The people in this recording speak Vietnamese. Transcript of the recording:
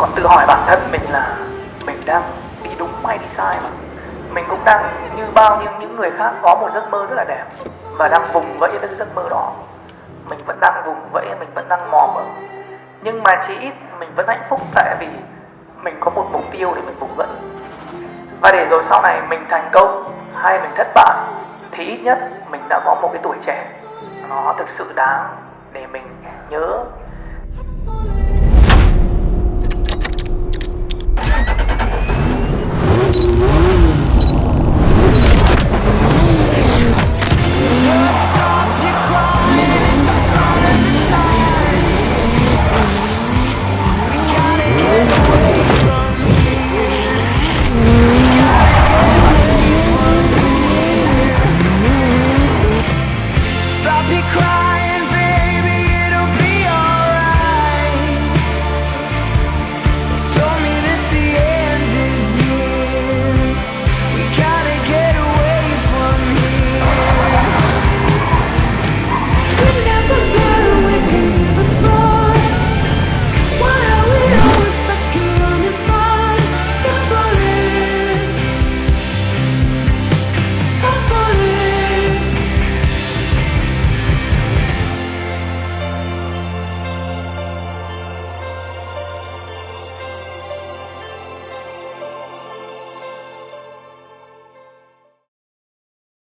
còn tự hỏi bản thân mình là mình đang đi đúng hay đi sai mà. Mình cũng đang như bao nhiêu những người khác có một giấc mơ rất là đẹp và đang vùng vẫy với giấc mơ đó. Mình vẫn đang vùng vẫy, mình vẫn đang mò mẫm. Nhưng mà chỉ ít mình vẫn hạnh phúc tại vì mình có một mục tiêu để mình vùng vẫy. Và để rồi sau này mình thành công hay mình thất bại thì ít nhất mình đã có một cái tuổi trẻ nó thực sự đáng để mình nhớ.